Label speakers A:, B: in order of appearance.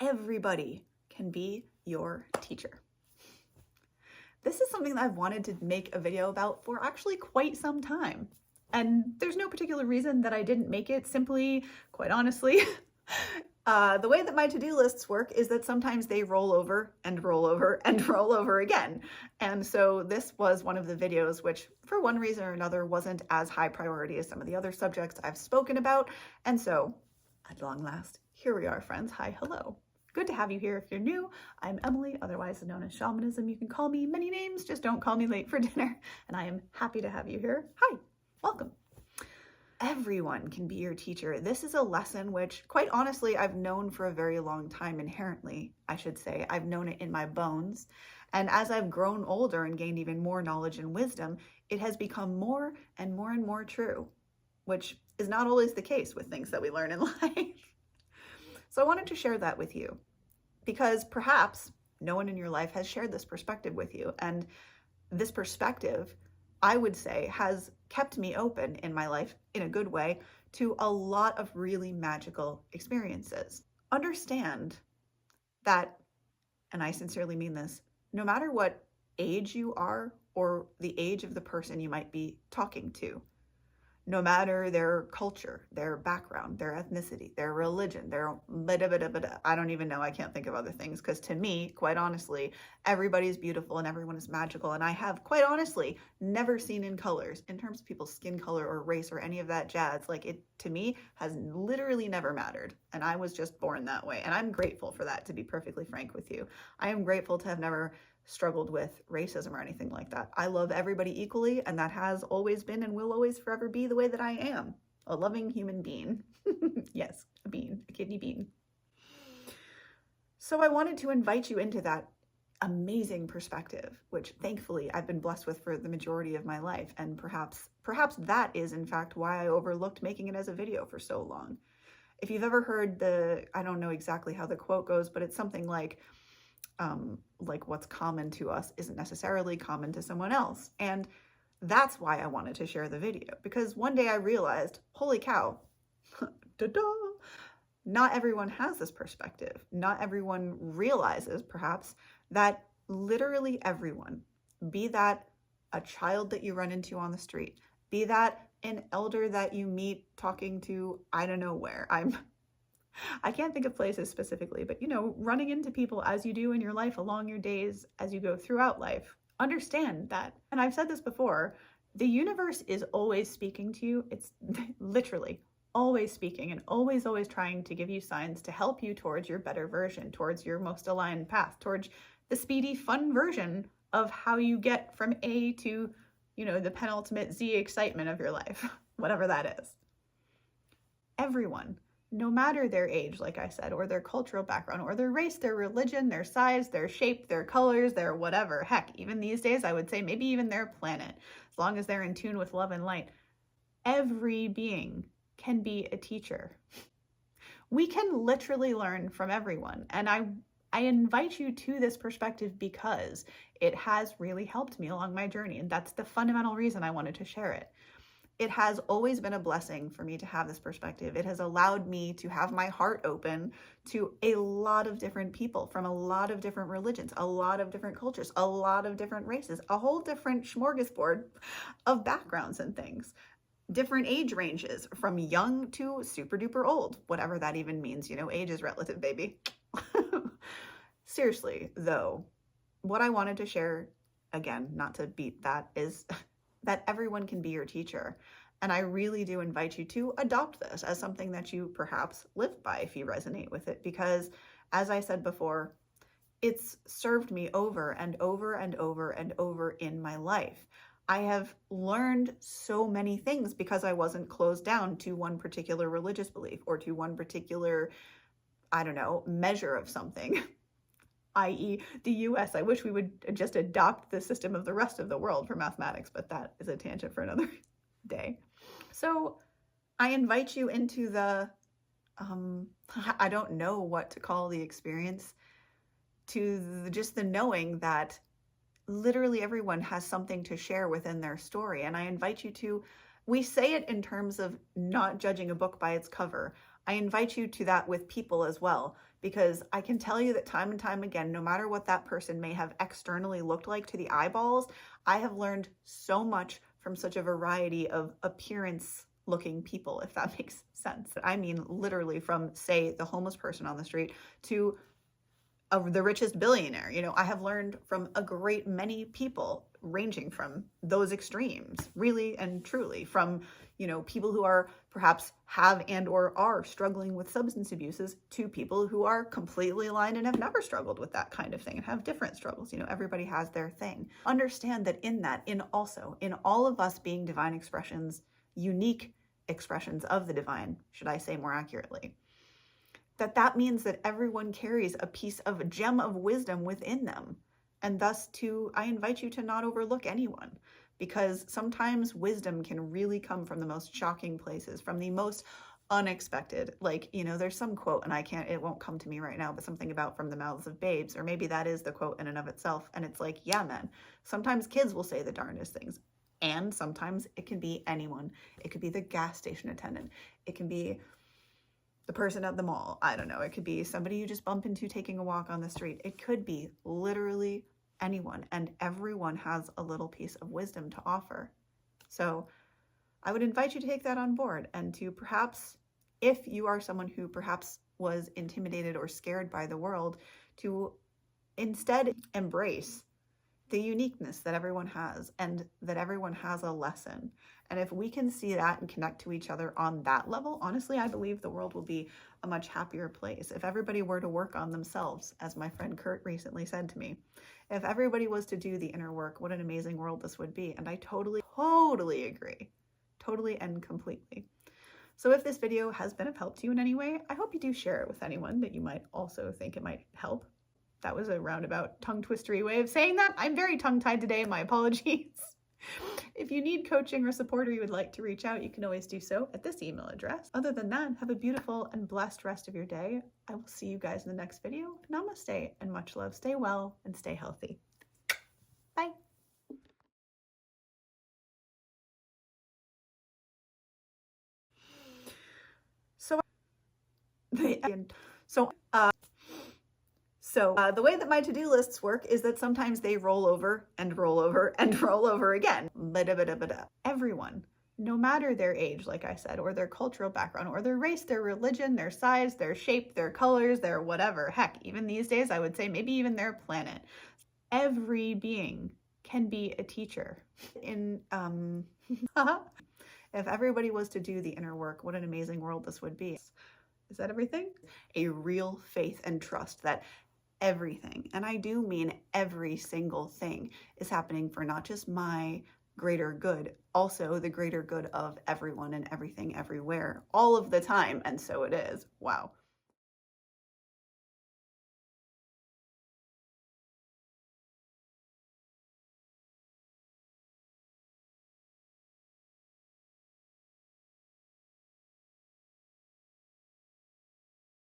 A: everybody can be your teacher. This is something that I've wanted to make a video about for actually quite some time. And there's no particular reason that I didn't make it. Simply, quite honestly, the way that my to-do lists work is that sometimes they roll over and roll over and roll over again. And so this was one of the videos which, for one reason or another, wasn't as high priority as some of the other subjects I've spoken about. And so, at long last, here we are, friends. Hi, hello. Good to have you here. If you're new, I'm Emily, otherwise known as Shamanism. You can call me many names, just don't call me late for dinner. And I am happy to have you here. Hi, welcome. Everyone can be your teacher. This is a lesson which, quite honestly, I've known for a very long time inherently, I should say. I've known it in my bones. And as I've grown older and gained even more knowledge and wisdom, it has become more and more and more true, which is not always the case with things that we learn in life. So I wanted to share that with you because perhaps no one in your life has shared this perspective with you. And this perspective, I would say, has kept me open in my life in a good way to a lot of really magical experiences. Understand that, and I sincerely mean this, no matter what age you are or the age of the person you might be talking to, no matter their culture, their background, their ethnicity, their religion, their I don't even know, I can't think of other things, because to me, quite honestly, everybody's beautiful and everyone is magical, and I have, quite honestly, never seen in colors, in terms of people's skin color or race or any of that jazz. Like, it, to me, has literally never mattered, and I was just born that way, and I'm grateful for that, to be perfectly frank with you. I am grateful to have never struggled with racism or anything like that. I love everybody equally, and that has always been and will always forever be the way that I am. A loving human being. Yes, a bean, a kidney bean. So I wanted to invite you into that amazing perspective, which thankfully I've been blessed with for the majority of my life. And perhaps that is in fact why I overlooked making it as a video for so long. If you've ever heard I don't know exactly how the quote goes, but it's something like what's common to us isn't necessarily common to someone else. And that's why I wanted to share the video, because one day I realized, holy cow, not everyone has this perspective. Not everyone realizes, perhaps, that literally everyone, be that a child that you run into on the street, be that an elder that you meet talking to, I don't know where, I can't think of places specifically, but running into people as you do in your life along your days as you go throughout life, understand that, and I've said this before, the universe is always speaking to you. It's literally always speaking and always trying to give you signs to help you towards your better version, towards your most aligned path, towards the speedy, fun version of how you get from A to, the penultimate Z excitement of your life, whatever that is. Everyone, no matter their age, like I said, or their cultural background, or their race, their religion, their size, their shape, their colors, their whatever, heck, even these days, I would say maybe even their planet, as long as they're in tune with love and light, every being can be a teacher. We can literally learn from everyone. And I invite you to this perspective because it has really helped me along my journey. And that's the fundamental reason I wanted to share it. It has always been a blessing for me to have this perspective. It has allowed me to have my heart open to a lot of different people from a lot of different religions, a lot of different cultures, a lot of different races, a whole different smorgasbord of backgrounds and things, different age ranges from young to super duper old, whatever that even means. Age is relative, baby. Seriously, though, what I wanted to share, again, not to beat that, is that everyone can be your teacher. And I really do invite you to adopt this as something that you perhaps live by if you resonate with it, because as I said before, it's served me over and over and over and over in my life. I have learned so many things because I wasn't closed down to one particular religious belief or to one particular, I don't know, measure of something. i.e. the US. I wish we would just adopt the system of the rest of the world for mathematics, but that is a tangent for another day. So I invite you into the, I don't know what to call the experience, to just the knowing that literally everyone has something to share within their story. And I invite you to, we say it in terms of not judging a book by its cover. I invite you to that with people as well, because I can tell you that time and time again, no matter what that person may have externally looked like to the eyeballs, I have learned so much from such a variety of appearance looking people, if that makes sense. I mean, literally from, say, the homeless person on the street to the richest billionaire. You know, I have learned from a great many people, ranging from those extremes, really and truly, from, you know, people who are perhaps have and or are struggling with substance abuses to people who are completely aligned and have never struggled with that kind of thing and have different struggles. You know, everybody has their thing. Understand that in all of us being divine expressions, unique expressions of the divine, should I say more accurately, that means that everyone carries a piece of a gem of wisdom within them. And thus I invite you to not overlook anyone, because sometimes wisdom can really come from the most shocking places, from the most unexpected. Like, you know, there's some quote, and it won't come to me right now, but something about from the mouths of babes, or maybe that is the quote in and of itself. And it's like, yeah, man, sometimes kids will say the darndest things. And sometimes it can be anyone. It could be the gas station attendant. It can be the person at the mall. I don't know. It could be somebody you just bump into taking a walk on the street. It could be literally anyone, and everyone has a little piece of wisdom to offer. So I would invite you to take that on board, and to perhaps, if you are someone who perhaps was intimidated or scared by the world, to instead embrace the uniqueness that everyone has, and that everyone has a lesson. And if we can see that and connect to each other on that level, honestly, I believe the world will be a much happier place. If everybody were to work on themselves, as my friend Kurt recently said to me, if everybody was to do the inner work, what an amazing world this would be. And I totally agree. Totally and completely. So if this video has been of help to you in any way, I hope you do share it with anyone that you might also think it might help. That was a roundabout, tongue-twistery way of saying that. I'm very tongue-tied today, my apologies. If you need coaching or support, or you would like to reach out, you can always do so at this email address. Other than that, have a beautiful and blessed rest of your day. I will see you guys in the next video. Namaste and much love. Stay well and stay healthy. Bye. So the way that my to-do lists work is that sometimes they roll over and roll over and roll over again. Everyone, no matter their age, like I said, or their cultural background, or their race, their religion, their size, their shape, their colors, their whatever, heck, even these days, I would say maybe even their planet. Every being can be a teacher. If everybody was to do the inner work, what an amazing world this would be. Is that everything? A real faith and trust that everything, and I do mean every single thing, is happening for not just my greater good, also the greater good of everyone and everything everywhere, all of the time, and so it is. Wow.